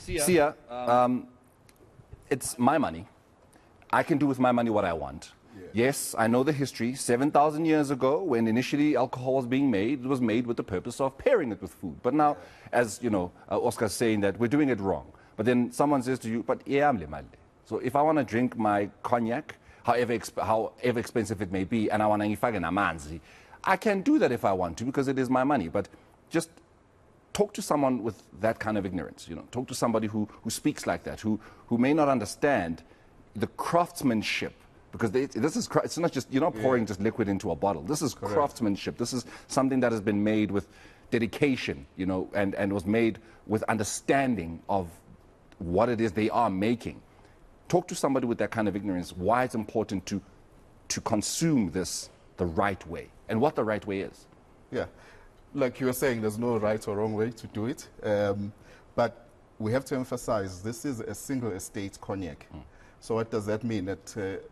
Siya, it's my money. I can do with my money what I want. Yeah. Yes, I know the history. 7,000 years ago, when initially alcohol was being made, it was made with the purpose of pairing it with food. But now, as you know, Oscar's saying that we're doing it wrong. But then someone says to you, but so if I want to drink my cognac, however expensive it may be, and I want to ngifake namanzi, I can do that if I want to because it is my money. But just talk to someone with that kind of ignorance. You know, talk to somebody who speaks like that, who may not understand the craftsmanship. Because it's not just, you're not pouring just liquid into a bottle. This is craftsmanship. This is something that has been made with dedication, you know, and was made with understanding of what it is they are making. Talk to somebody with that kind of ignorance, why it's important to consume this the right way, and what the right way is. Yeah, like you were saying, there's no right or wrong way to do it. But we have to emphasize, this is a single estate cognac. So what does that mean? That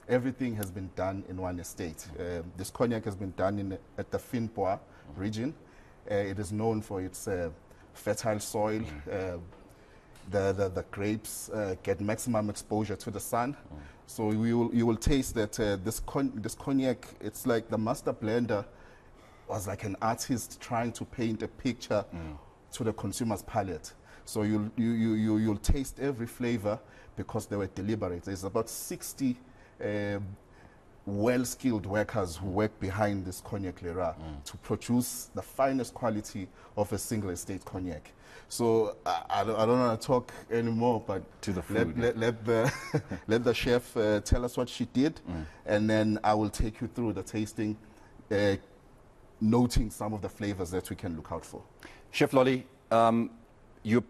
everything has been done in one estate. This cognac has been done at the Finpoa region. It is known for its fertile soil. The grapes get maximum exposure to the sun. So you will taste that this cognac, it's like the master blender was like an artist trying to paint a picture to the consumer's palate. So you'll taste every flavor because they were deliberate. There's about 60 well-skilled workers who work behind this Cognac Leyrat to produce the finest quality of a single estate cognac. So I don't want to talk anymore, but to the food. let the chef tell us what she did, and then I will take you through the tasting, noting some of the flavors that we can look out for. Chef Lolly, you're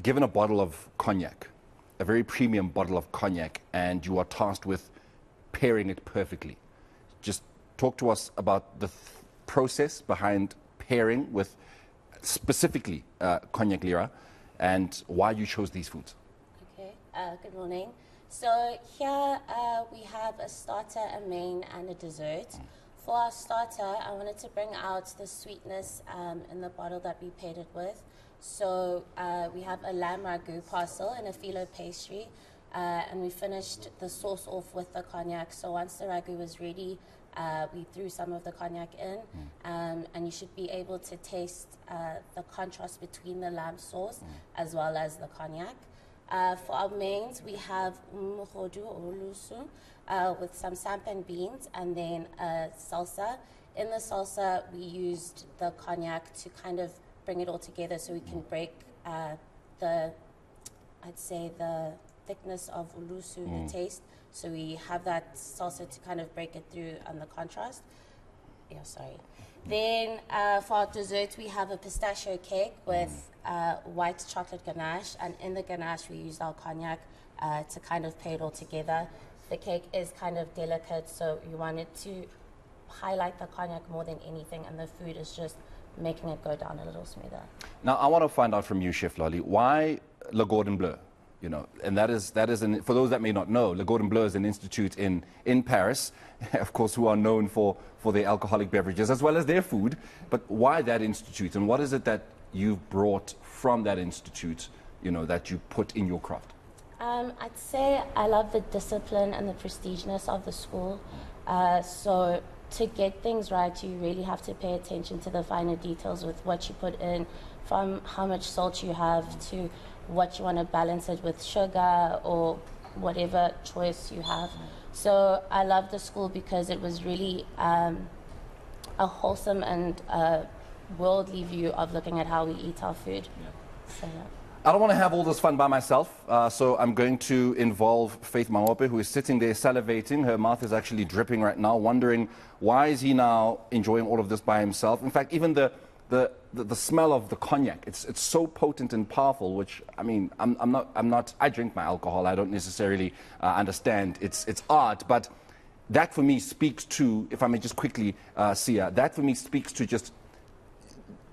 given a bottle of cognac, a very premium bottle of cognac, and you are tasked with pairing it perfectly. Just talk to us about the process behind pairing with specifically Cognac Leyrat and why you chose these foods. Okay, good morning. So here we have a starter, a main, and a dessert. For our starter, I wanted to bring out the sweetness in the bottle that we paired it with. So we have a lamb ragu parcel and a phyllo pastry. And we finished the sauce off with the cognac. So once the ragu was ready, we threw some of the cognac in, and you should be able to taste the contrast between the lamb sauce as well as the cognac. For our mains, we have mhodu or ulusu with some sampan beans and then salsa. In the salsa, we used the cognac to kind of bring it all together so we can break the thickness of ulusu, the taste. So we have that salsa to kind of break it through on the contrast. Yeah, sorry. Then for our dessert, we have a pistachio cake with white chocolate ganache. And in the ganache, we used our cognac to kind of pair it all together. The cake is kind of delicate, so you wanted to highlight the cognac more than anything. And the food is just making it go down a little smoother. Now, I want to find out from you, Chef Lolly, why Le Cordon Bleu? You know, and that is for those that may not know, Le Cordon Bleu is an institute in Paris, of course, who are known for their alcoholic beverages as well as their food. But why that institute, and what is it that you've brought from that institute, you know, that you put in your craft? I'd say I love the discipline and the prestigeness of the school. So to get things right, you really have to pay attention to the finer details with what you put in, from how much salt you have to what you want to balance it with, sugar or whatever choice you have. So I love the school because it was really a wholesome and worldly view of looking at how we eat our food. So, yeah. I don't want to have all this fun by myself, so I'm going to involve Faith Mangope, who is sitting there salivating. Her mouth is actually dripping right now, wondering why is he now enjoying all of this by himself. In fact, even the smell of the cognac, it's so potent and powerful, which, I mean, I drink my alcohol. I don't necessarily understand its art, but that for me speaks to, if I may just quickly, Siya, that for me speaks to just,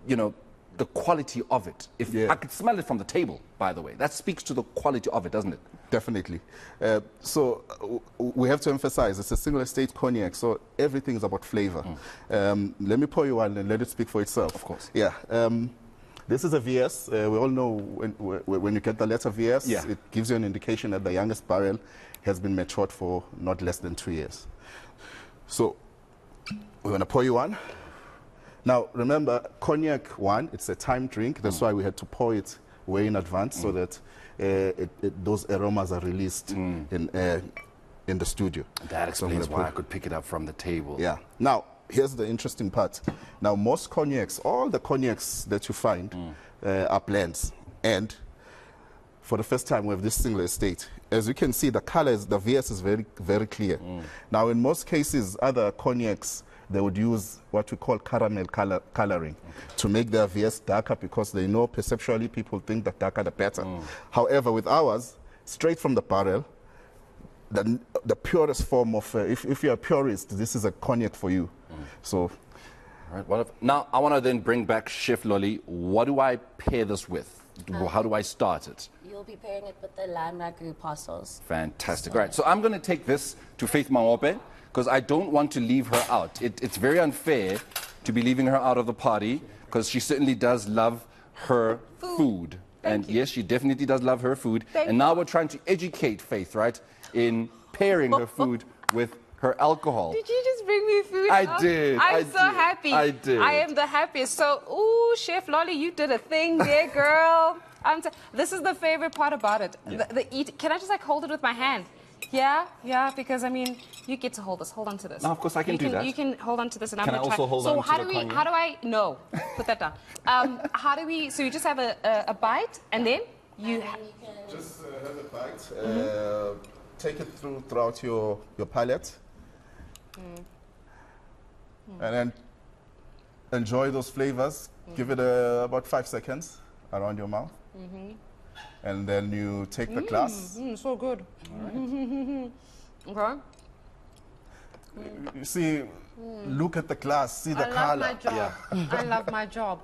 you know, the quality of it. I could smell it from the table, by the way. That speaks to the quality of it, doesn't it? Definitely. So we have to emphasize, it's a single estate cognac, so everything is about flavor. Let me pour you one and let it speak for itself. Of course. Yeah. This is a VS. We all know when you get the letter VS, Yeah. it gives you an indication that the youngest barrel has been matured for not less than 2 years. So we're going to pour you one. Now, remember, cognac one, it's a timed drink. That's why we had to pour it way in advance so that those aromas are released in the studio. That explains why I could pick it up from the table. Yeah. Now, here's the interesting part. Now, most cognacs, all the cognacs that you find are blends. And for the first time, we have this single estate. As you can see, the colors, the VS is very, very clear. Now, in most cases, other cognacs, they would use what we call caramel coloring to make their VS darker because they know perceptually people think the darker the better. However, with ours, straight from the barrel, the purest form of, if you're a purist, this is a cognac for you. So, All right, now, I want to then bring back Chef Lolly. What do I pair this with? How do I start it? You'll be pairing it with the lamb ragu parcels. Fantastic. All right, so I'm going to take this to Faith Maope because I don't want to leave her out. It's very unfair to be leaving her out of the party because she certainly does love her food. And yes, she definitely does love her food. And now we're trying to educate Faith, right, in pairing her food with her alcohol. Did you just bring me food? I did. I'm so happy. I did. I am the happiest. So, ooh, Chef Lolly, you did a thing there, girl. This is the favorite part about it. Yeah. The eat. Can I just like hold it with my hand? Yeah, because I mean, you get to hold this. Hold on to this. No, of course I can do that. You can hold on to this, and Can I'm I gonna try. also hold so on to how the do we? cognac? How do I? No, put that down. How do we? So you just have a bite, and then you. just have a bite. Take it throughout your palate. And then enjoy those flavors. Give it about 5 seconds around your mouth. And then you take the glass. So good. Okay. You see, look at the glass, see the I color. love my job. I love my job.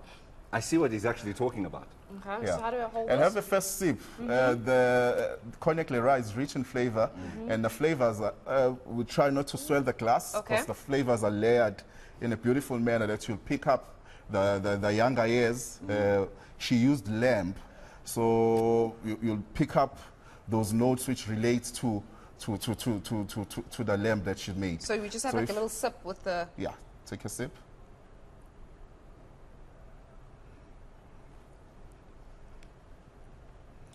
I see what he's actually talking about. Okay, Yeah. so how do I hold And this? have the first sip. The Cognac Leyrat is rich in flavor, and the flavors, we try not to swell the glass because Okay. the flavors are layered in a beautiful manner that you'll pick up the younger years. She used lamb, so you'll pick up those notes which relate to the lamb that she made. So we just have So like a if- little sip with the. Yeah, take a sip.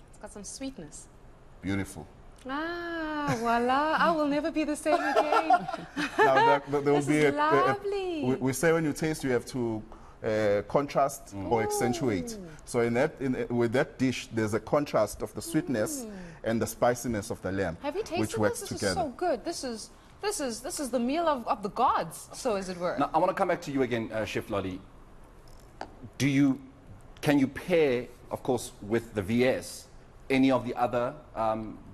It's got some sweetness. Beautiful. Ah, voila! I will never be the same again. Now, there will This be is lovely. we say when you taste, you have to contrast or accentuate. So with that dish, there's a contrast of the sweetness and the spiciness of the lamb, Have you tasted which works this? This together. is so good. This is the meal of the gods, so as it were. Now, I want to come back to you again, Chef Lolly. Can you pair, of course, with the VS, any of the other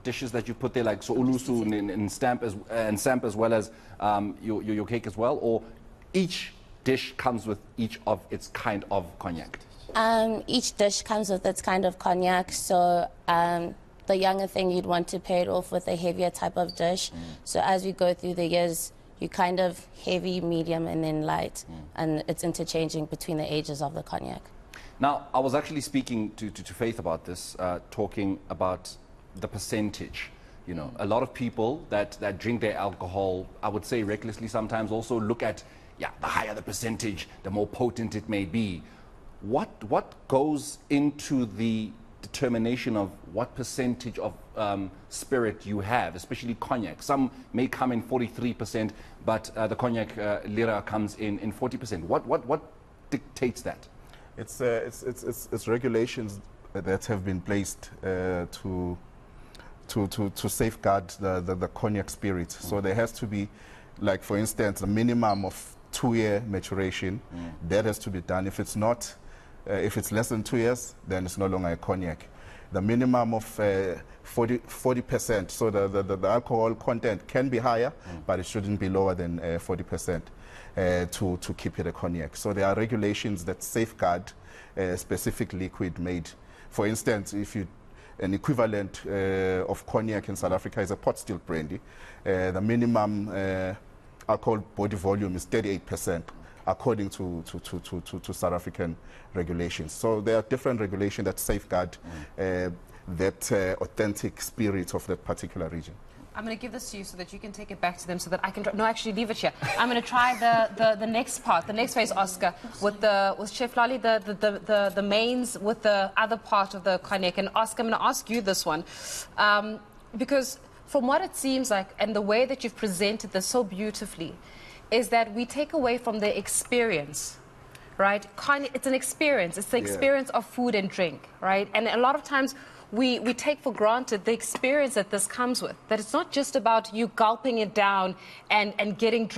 dishes that you put there, like so'ulusu and samp as well as your cake as well, or each dish comes with each of its kind of cognac? Each dish comes with its kind of cognac, so the younger thing you'd want to pair it off with a heavier type of dish. So as we go through the years, you kind of heavy, medium, and then light, and it's interchanging between the ages of the cognac. Now, I was actually speaking to Faith about this, talking about the percentage. You know, a lot of people that drink their alcohol, I would say recklessly sometimes, also look at, the higher the percentage, the more potent it may be. What goes into the determination of what percentage of spirit you have, especially cognac? Some may come in 43%, but the Cognac Leyrat comes in 40%. What dictates that? It's regulations that have been placed to safeguard the cognac spirit. So there has to be, like for instance, a minimum of 2-year maturation. That has to be done. If it's not, if it's less than 2 years, then it's no longer a cognac. The minimum of 40%. So the alcohol content can be higher, but it shouldn't be lower than 40%. To keep it a cognac. So there are regulations that safeguard specific liquid made. For instance, an equivalent of cognac in South Africa is a pot still brandy. The minimum alcohol body volume is 38%. according to South African regulations. So there are different regulations that safeguard that authentic spirit of that particular region. I'm going to give this to you so that you can take it back to them so that I can try. No, actually, leave it here. I'm going to try the next part, the next phase, Oscar, with Chef Lolly, the mains with the other part of the cognac. And Oscar, I'm going to ask you this one. Because from what it seems like, and the way that you've presented this so beautifully, is that we take away from the experience, right? It's an experience. It's the experience of food and drink, right? And a lot of times, we take for granted the experience that this comes with, that it's not just about you gulping it down and getting drunk.